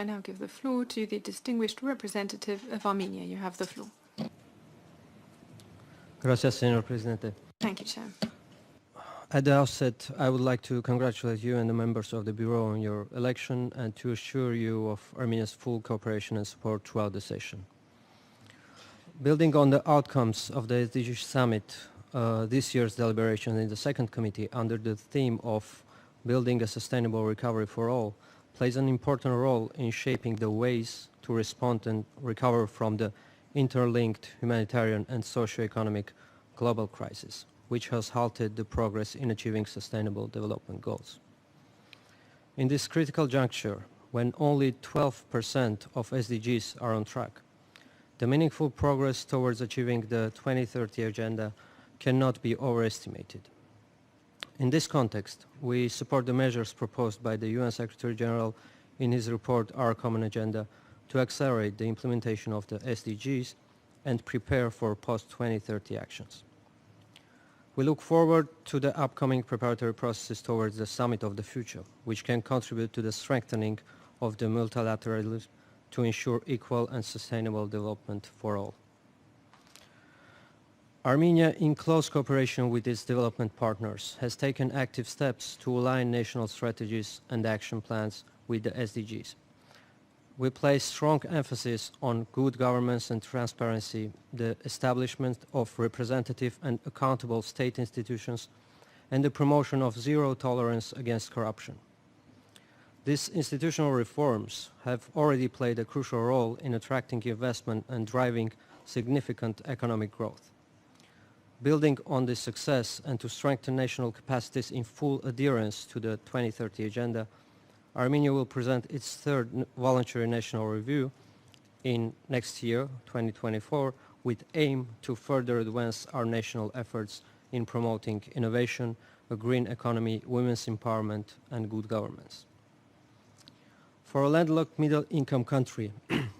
I now give the floor to the distinguished representative of Armenia. You have the floor. Gracias, señor presidente. Thank you, Chair. At the outset, I would like to congratulate you and the members of the Bureau on your election and to assure you of Armenia's full cooperation and support throughout the session. Building on the outcomes of the SDG Summit, this year's deliberation in the second committee under the theme of building a sustainable recovery for all plays an important role in shaping the ways to respond and recover from the interlinked humanitarian and socio-economic global crisis, which has halted the progress in achieving sustainable development goals. In this critical juncture, when only 12% of SDGs are on track, the meaningful progress towards achieving the 2030 agenda cannot be overestimated. In this context, we support the measures proposed by the UN Secretary General in his report, Our Common Agenda, to accelerate the implementation of the SDGs and prepare for post-2030 actions. We look forward to the upcoming preparatory processes towards the Summit of the Future, which can contribute to the strengthening of the multilateralism to ensure equal and sustainable development for all. Armenia, in close cooperation with its development partners, has taken active steps to align national strategies and action plans with the SDGs. We place strong emphasis on good governance and transparency, the establishment of representative and accountable state institutions, and the promotion of zero tolerance against corruption. These institutional reforms have already played a crucial role in attracting investment and driving significant economic growth. Building on this success and to strengthen national capacities in full adherence to the 2030 Agenda, Armenia will present its third voluntary national review in next year, 2024, with aim to further advance our national efforts in promoting innovation, a green economy, women's empowerment, and good governance. For a landlocked middle-income country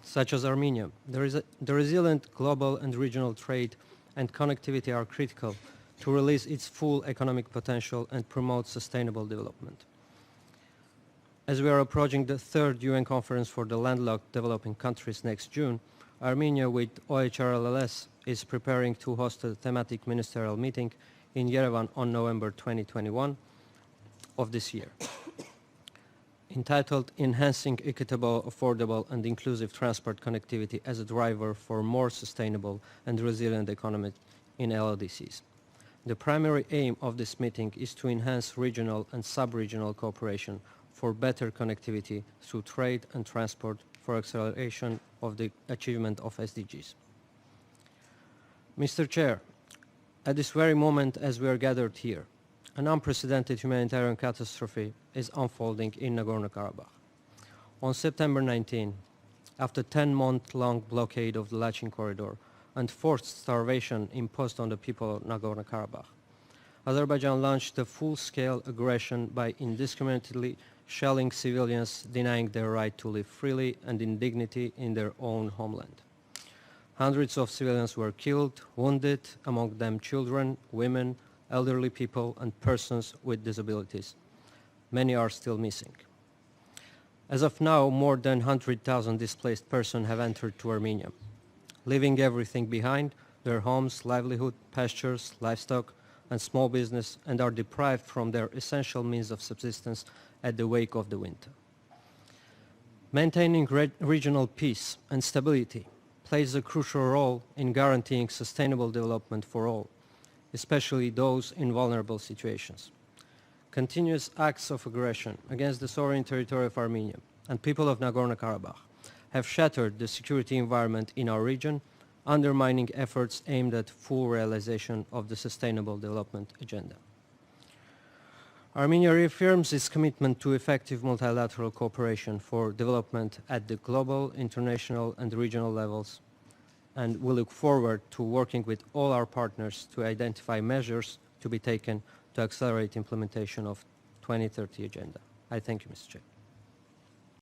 such as Armenia, the resilient global and regional trade and connectivity are critical to release its full economic potential and promote sustainable development. As we are approaching the third UN Conference for the Landlocked Developing Countries next June, Armenia, with OHRLS, is preparing to host a thematic ministerial meeting in Yerevan on November 2021 of this year, entitled Enhancing Equitable, Affordable and Inclusive Transport Connectivity as a Driver for More Sustainable and Resilient Economy in LDCs. The primary aim of this meeting is to enhance regional and sub-regional cooperation for better connectivity through trade and transport for acceleration of the achievement of SDGs. Mr. Chair, at this very moment as we are gathered here, an unprecedented humanitarian catastrophe is unfolding in Nagorno-Karabakh. On September 19, after 10-month-long blockade of the Lachin corridor and forced starvation imposed on the people of Nagorno-Karabakh, Azerbaijan launched a full-scale aggression by indiscriminately shelling civilians, denying their right to live freely and in dignity in their own homeland. Hundreds of civilians were killed, wounded, among them children, women, elderly people, and persons with disabilities. Many are still missing. As of now, more than 100,000 displaced persons have entered to Armenia, leaving everything behind, their homes, livelihood, pastures, livestock, and small business, and are deprived from their essential means of subsistence at the wake of the winter. Maintaining regional peace and stability plays a crucial role in guaranteeing sustainable development for all, especially those in vulnerable situations. Continuous acts of aggression against the sovereign territory of Armenia and people of Nagorno-Karabakh have shattered the security environment in our region, undermining efforts aimed at full realization of the Sustainable Development Agenda. Armenia reaffirms its commitment to effective multilateral cooperation for development at the global, international, and regional levels, and we look forward to working with all our partners to identify measures to be taken to accelerate implementation of 2030 Agenda. I thank you, Mr. Chair.